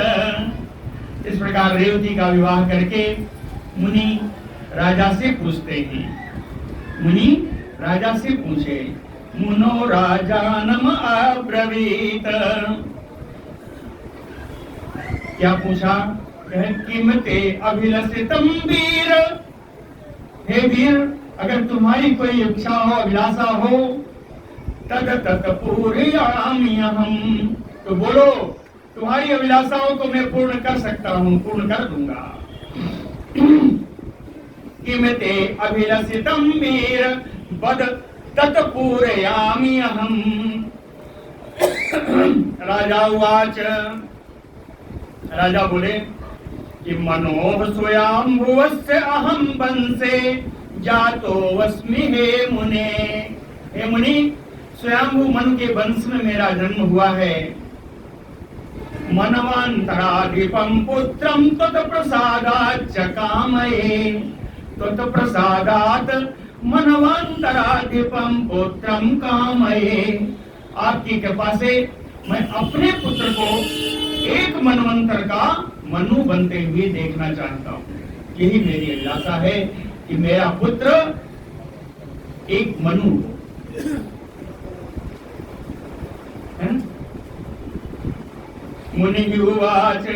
Speaker 2: इस प्रकार रेवती का विवाह करके मुनि राजा से पूछते हैं। मुनि राजा से पूछे, मुनो राजानम अब्रवीत, क्या पूछा? किम ते अभिलषितम वीर, हे वीर अगर तुम्हारी कोई इच्छा हो अभिलाषा हो तद तत् पूरयामि अहम, तो बोलो तुम्हारी अभिलाषाओं को मैं पूर्ण कर सकता हूँ, पूर्ण कर दूंगा। किम ते अभिलषितम वीर वद तत् पूरयामि अहम। राजा उवाच, राजा बोले कि मनोह स्वयंभुवस्य अहम वंशे जातो वस्मि हे मुने, हे मुनि स्वयंभू मनु के वंश में मेरा जन्म हुआ है। मनवांतराधिपम पुत्रम तत्प्रसादात् च कामये, तत्प्रसादात् मनवांतराधिपम पुत्रम कामये, आपकी कृपा से मैं अपने पुत्र को एक मनवंतर का मनु बनते हुए देखना चाहता हूँ। यही मेरी अभिलाषा है कि मेरा पुत्र एक मनु मुनि उवाच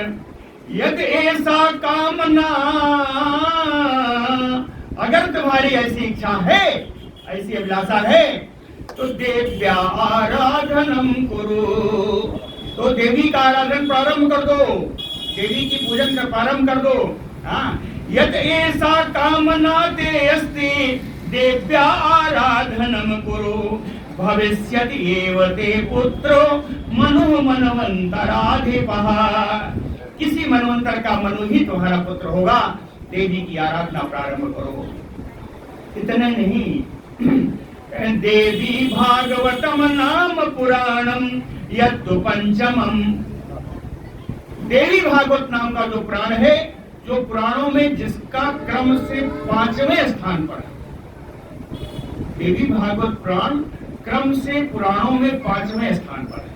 Speaker 2: यद ऐसा कामना, अगर तुम्हारी ऐसी इच्छा है, ऐसी अभिलाषा है, तो देव्या आराधनम कुरु, तो देवी का आराधन प्रारंभ कर दो, देवी की पूजन का प्रारंभ कर दो। हाँ, यद ऐसा कामना ते अस्ति देव्या आराधनम कुरु भविष्यति एव ते पुत्रो मनु मनवंतराधिपः, किसी मनवंतर का मनु ही तुम्हारा पुत्र होगा, देवी की आराधना प्रारंभ करो। इतने नहीं, देवी भागवतम नाम पुराणम यद्दु पंचमम, देवी भागवत नाम का जो पुराण है, जो पुराणों में जिसका क्रम से 5वें स्थान पर है, देवी भागवत पुराण क्रम से पुराणों में 5वें स्थान पर है।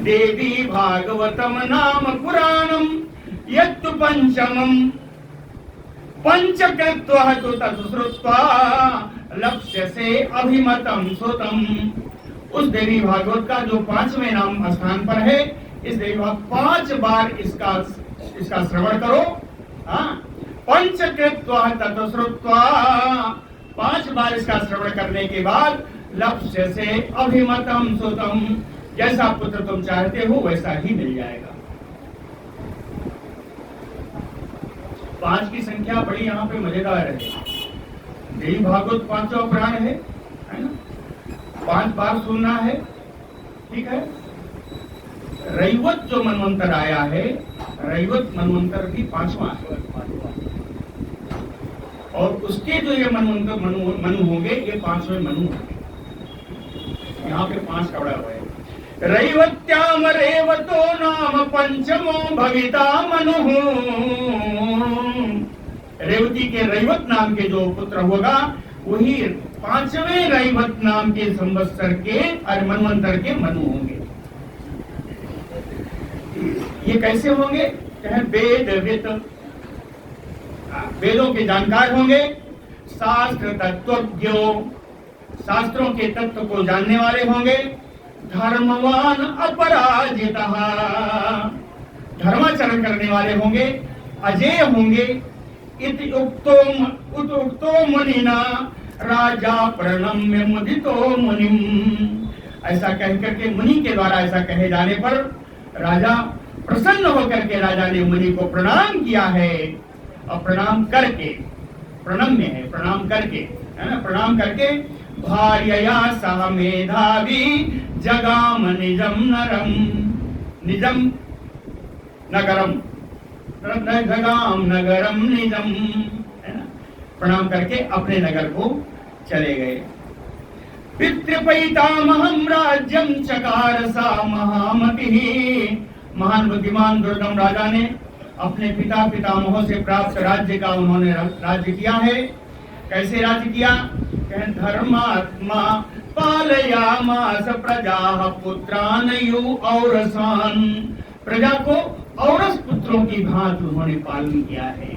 Speaker 2: देवी भागवतम नाम पुराणम यत्तु पंचमम पंचकृत्वा तो तत्श्रुत्वा लक्ष्य से अभिमतम सुतम, उस देवी भागवत का जो 5वें नाम स्थान पर है, इस देवी भागवत 5 बार इसका श्रवण करो। पंचकृत्वा तत्श्रुत्वा, 5 बार इसका श्रवण करने के बाद लक्ष्य से अभिमतम सुतम, जैसा पुत्र तुम चाहते हो वैसा ही मिल जाएगा। 5 की संख्या बड़ी यहाँ पे मजेदार है। देवी भागवत 5वां पुराण है ना, 5 बार सुनना है, ठीक है। रैवत जो मनवंतर आया है, रैवत मनवंतर भी 5वां है, और उसके जो ये मनवंतर मनु होंगे, ये 5वें मनु होंगे। यहाँ पे 5 का बड़ा हुआ है। रैवत्याम रेवतो नाम पंचमो भविता मनु, रेवती के रैवत नाम के जो पुत्र होगा वही 5वें रैवत नाम के संवत्सर के और मनवंतर के मनु होंगे। ये कैसे होंगे? वेदवित, वेदों के जानकार होंगे, शास्त्र तत्वज्ञों, शास्त्रों के तत्व को जानने वाले होंगे, धर्मवान अपराजितः, धर्माचरण करने वाले होंगे, अजेय होंगे। इति उक्तो मुनिना राजा प्रणम्य मुदितो मुनिम, ऐसा कह करके मुनि के द्वारा ऐसा कहे जाने पर राजा प्रसन्न होकर के राजा ने मुनि को प्रणाम किया है, और प्रणाम करके, प्रणम्य है प्रणाम करके, है ना, प्रणाम करके भार्यया सह मेधावी जगाम निजम नरम, निजम नगरम, जगाम नगरम निजम, है ना, प्रणाम करके अपने नगर को चले गए। पितृपैतामहं राज्यम चकार सा महामतिः, महान बुद्धिमान दुर्गम राजा ने अपने पिता पितामहों से प्राप्त राज्य का उन्होंने राज्य किया है। कैसे राज्य किया? धर्मात्मा पालयामास प्रजा पुत्रान यु औरसान, प्रजा को औरस पुत्रों की भांति उन्होंने पालन किया है,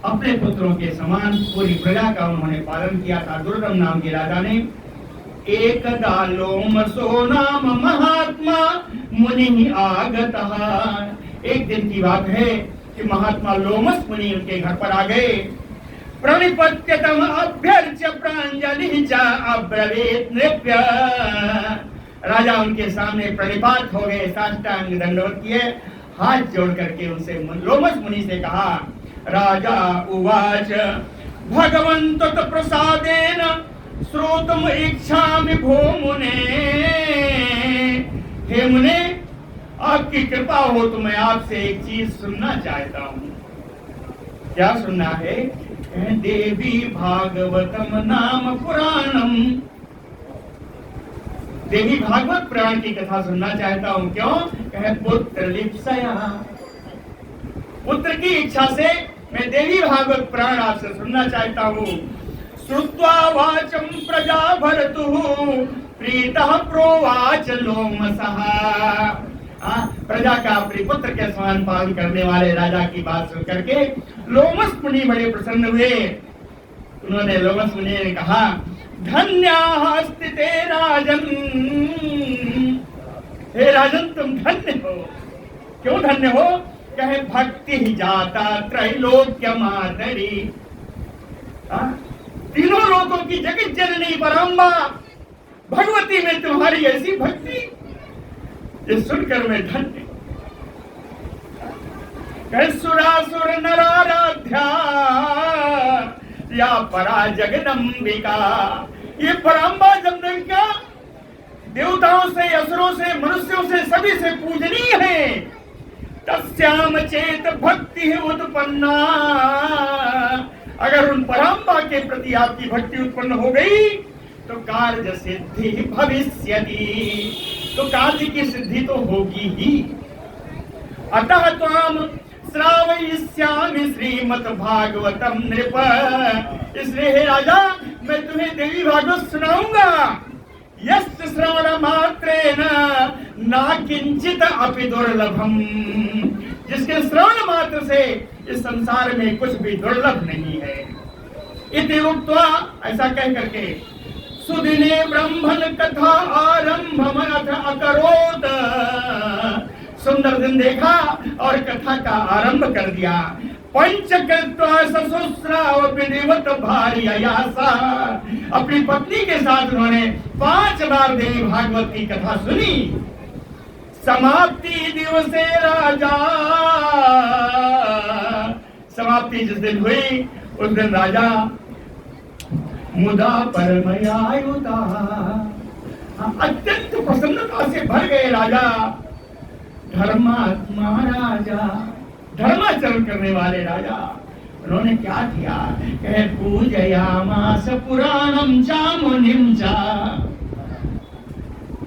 Speaker 2: अपने पुत्रों के समान पूरी प्रजा का उन्होंने पालन किया था। दुर्गम नाम के राजा ने एकदा लोमसो नाम महात्मा मुनि आगतः, एक दिन की बात है कि महात्मा लोमस मुनि उनके घर पर आ गए। प्रणिपत्यतम अभ्यर्च्य प्रांजलि च अब्रवीत नृप्य, राजा उनके सामने प्रणिपात हो गए, साष्टांग दंडवत किए, हाथ जोड़ करके उनसे लोमस मुनि से कहा, राजा उवाच भगवन्तो प्रसादेन श्रोतुम इच्छामि भो मुने, हे मुने आपकी कृपा हो तो मैं आपसे एक चीज सुनना चाहता हूँ। क्या सुनना है? देवी भागवतम नाम पुराणम, देवी भागवत पुराण की कथा सुनना चाहता हूँ। क्यों? कहे पुत्र लिप्सया, पुत्र की इच्छा से मैं देवी भागवत पुराण आपसे सुनना चाहता हूँ। श्रुत्वा वाचम प्रजा भरतुः प्रीतः प्रोवाच लोमसः, प्रजा का अपने पुत्र के समान पालन करने वाले राजा की बात सुन करके लोमस मुनि बड़े प्रसन्न हुए। उन्होंने लोमस मुनि ने कहा, धन्यास्ति ते राजन, हे राजन तुम धन्य हो, क्यों धन्य हो? कहे भक्ति ही जाता त्रैलोक्य मातरी, तीनों लोगों की जगत जननी पराम्बा भगवती में तुम्हारी ऐसी भक्ति, ये सुनकर मैं धन्य। कहे सुरासुर नराराध्या या परा जगदम्बिका, ये पराम्बा जगदम्बिका देवताओं से, असुरों से, मनुष्यों से, सभी से पूजनीय है। तस्याम चेत भक्ति उत्पन्ना, अगर उन पराम्बा के प्रति आपकी भक्ति उत्पन्न हो गई तो कार्य सिद्धि भविष्यति, तो कार्य की सिद्धि तो होगी ही। अतः त्वाम श्रावयिष्यामि श्रीमद् भागवतम नृप, इसलिए हे राजा मैं तुम्हें देवी भागवत सुनाऊंगा। यस्य श्रवण मात्रेण न किंचित अपि दुर्लभम, जिसके श्रवण मात्र से इस संसार में कुछ भी दुर्लभ नहीं है। इति उक्त्वा, ऐसा कह करके सुदिने ब्रह्मण कथा आरंभम अकरोत, सुंदर दिन देखा और कथा का आरंभ कर दिया। पंचकृत्वा ससुस्राव विधिवत भार्ययासा, अपनी पत्नी के साथ उन्होंने 5 बार देवी भागवत की कथा सुनी। समाप्ति दिवसे राजा, समाप्ति जिस दिन हुई उस दिन राजा मुदा परमयायुता, अत्यंत प्रसन्नता से भर गए राजा। धर्मात्मा राजा, धर्माचरण करने वाले राजा, उन्होंने क्या किया? कहे पूजयामास पुराणम चा मुनिम चा,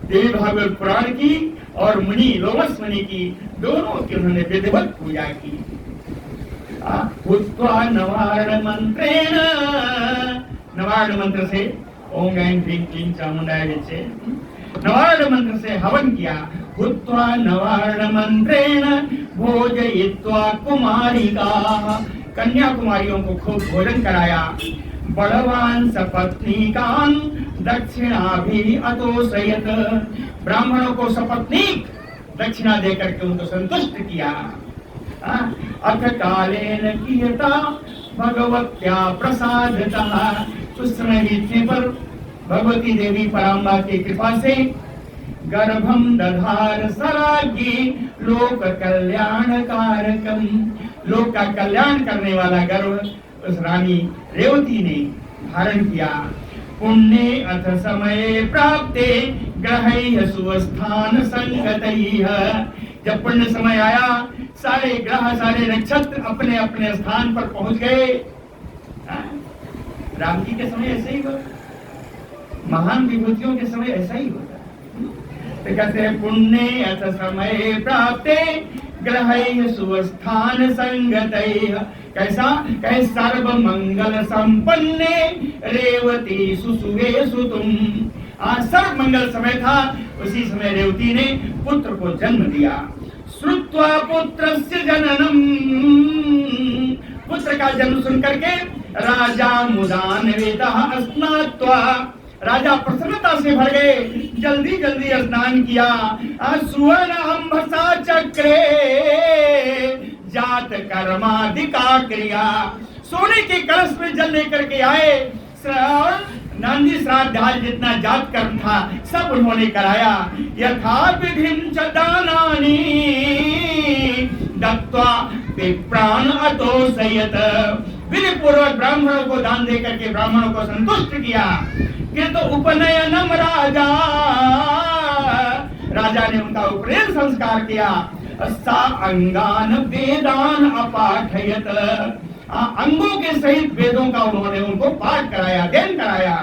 Speaker 2: देवी भागवत पुराण की और मुनि लोमस मुनि की दोनों की उन्होंने विधिवत पूजा की। भूत्वा नवारण मंत्रेण, नवारण मंत्र से ओम ऐं ह्रीं क्लीं चामुंडाय विचे, नवारण मंत्र से हवन किया। भूत्वा नवारण मंत्रेण भोजयित्वा कुमारिका, कन्या कुमारियों को खूब भोजन कराया। बलवान सपत्नीकान दक्षिणाभि अतोषयत, ब्राह्मणों को सपत्नीक दक्षिणा देकर के उनको संतुष्ट किया। अथ कालेन कियता भगवत्या प्रसादतः, उस समय बीतने पर भगवती देवी पराम्बा की कृपा से गर्भम दधार सरागी लोक कल्याण कारकम, लोक का कल्याण करने वाला गर्भ उस रानी रेवती ने धारण किया। पुण्य अथ समय प्राप्ते ग्रहैः सुवस्थान संगतैः, जब पुण्य समय आया सारे ग्रह सारे नक्षत्र अपने अपने स्थान पर पहुंच गए। राम जी के समय ऐसे ही होता, महान विभूतियों के समय ऐसा ही होता। तो कहते हैं पुण्य अथ समय प्राप्ते ग्रहैः सुवस्थान संगतैः, कैसा? कहे सर्व मंगल संपन्ने रेवती सुसुवे सुतुम, सर्व मंगल समय था, उसी समय रेवती ने पुत्र को जन्म दिया। श्रुत्वा पुत्रस्य जननम, पुत्र का जन्म सुन करके राजा मुदान्वितः स्नात्वा, राजा प्रसन्नता से भर गए, जल्दी जल्दी स्नान किया। सुवर्ण अंबसा चक्रे जात कर्माधिका क्रिया, सोने के कलश में जल लेकर के आए। नांदी श्राद्धाल जितना जात कर्म था सब उन्होंने कराया। यथा विधिं च दानानि दत्त्वा विप्रान् अतोषयत, विधि पूर्वक ब्राह्मणों को दान देकर के ब्राह्मणों को संतुष्ट किया। किंतु उपनयनम राजा, राजा ने उनका उपनयन संस्कार किया। सा अंगान वेदान अपाठयत, अंगों के सहित वेदों का उन्होंने उनको पाठ कराया, अध्ययन कराया।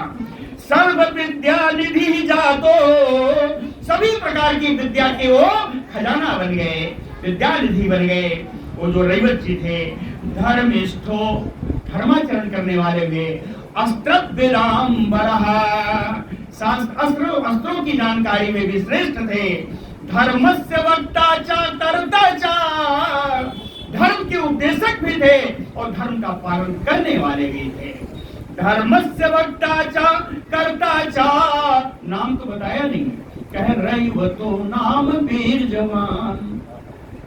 Speaker 2: सर्व विद्या निधि जातो, सभी प्रकार की विद्या के वो खजाना बन गए, विद्या निधि बन गए। वो जो रैवत जी थे धर्मिष्ठो, धर्माचरण करने वाले हुए। अस्त्रविदाम्बरः, अस्त्रों की जानकारी में भी श्रेष्ठ थे। धर्मस्य वक्ता च कर्ता च, धर्म के उपदेशक भी थे और धर्म का पालन करने वाले भी थे। धर्मस्य वक्ता च कर्ता च, नाम तो बताया नहीं, कह रही वो तो नाम वीर जवान,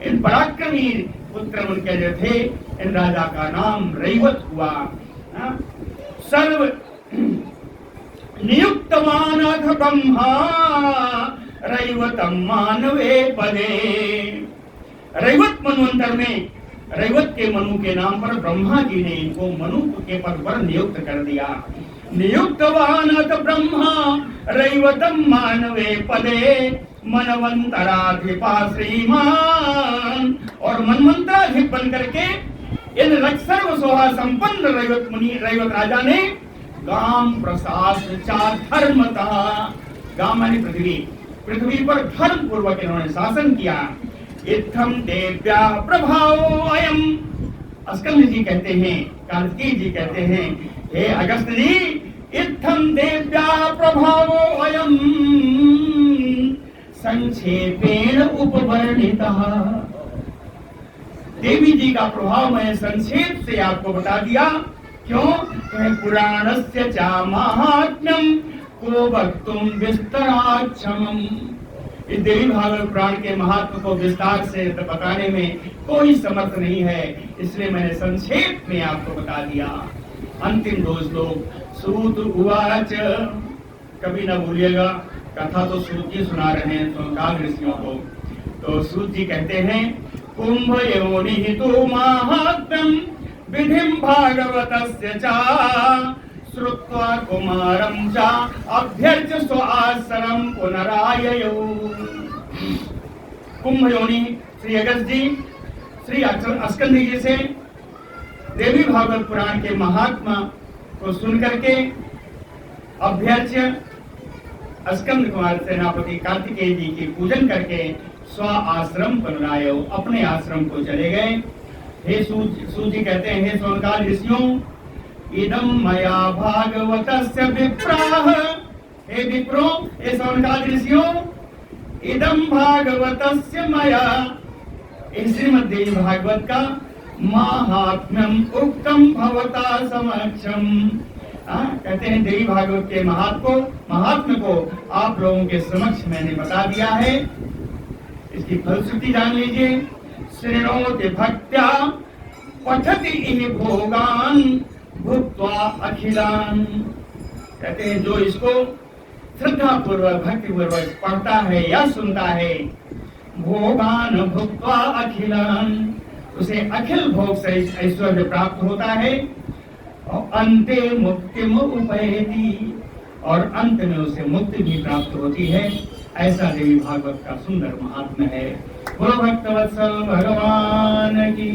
Speaker 2: इन पराक्रमी पुत्र उनके जो थे, इन राजा का नाम रैवत हुआ। सर्व नियुक्तवान अथ ब्रह्मा रैवतम मानवे पदे। रैवत मनवंतर में, रैवत के मनु के नाम पर ब्रह्मा जी ने इनको मनु के पद पर नियुक्त कर दिया। नियुक्तवान अथ ब्रह्मा रैवतम मानवे पदे मनवंतराधिपा श्रीमान। और मनवंतराधिप बन करके इन सर्व सोहा संपन्न रैवत मुनि, रैवत राजा ने गाम प्रसाद चा धर्मता, गाम मानी पृथ्वी, पृथ्वी पर धर्म पूर्वक इन्होंने शासन किया। इत्थम देव्या प्रभाव अयम। अस्कंद जी कहते हैं, कार्तिकेय जी कहते हैं, हे अगस्त जी, इत्थम देव्या प्रभाव अयम संक्षेपेण उपवर्णितः। देवी जी का प्रभाव मैं संक्षेप से आपको बता दिया। क्यों? पुराणस्य च महात्म्यम को वक्तुम विस्तराक्षमम्। इस देवी भागवत पुराण के महत्व को विस्तार से बताने में कोई समर्थ नहीं है, इसलिए मैंने संक्षेप में आपको बता दिया। अंतिम दो श्लोक। सूत उवाच, कभी ना भूलिएगा, कथा तो सूत जी सुना रहे हैं सोनकाग ऋषियों को। तो सूत जी कहते हैं, कुंभ योनि तो महात्म्यम विधिम भागवतस्य च श्रुत्वा कुमारं च अभ्यर्च्य स्वाश्रम पुनराययौ। कुंभ योनि श्री अगस्त जी, श्री अस्कंद जी से देवी भागवत पुराण के महात्मा को सुन करके अभ्यर्च्य अस्कंद कुमार सेनापति कार्तिकेय जी की पूजन करके स्व आश्रम पुनराययौ, अपने आश्रम को चले गए। हे सूत जी कहते हैं, हे सोनकाल ऋषियों, इदम मया भागवतस्य विप्राह। हे विप्रो, हे सोनकाल ऋषियों, इदम भागवतस्य मया, इस श्रीमद्देवी भागवत का महात्म्यम उक्तम भवता समक्षम। कहते हैं देवी भागवत के महात्म्य को आप लोगों के समक्ष मैंने बता दिया है। इसकी फलश्रुति जान लीजिए। शृणोति भक्त्या पठति इह भोगान भुक्त्वा अखिलान। कहते हैं जो इसको श्रद्धा पूर्वक भक्ति पूर्वक पढ़ता है या सुनता है, भोगान भुक्त्वा अखिलान, उसे अखिल भोग से ऐश्वर्य प्राप्त होता है। और अंते मुक्तिम उपैति, और अंत में उसे मुक्ति भी प्राप्त होती है। ऐसा देवी भागवत का सुंदर महात्म्य है। बोलो भक्तवत्सल भगवान की।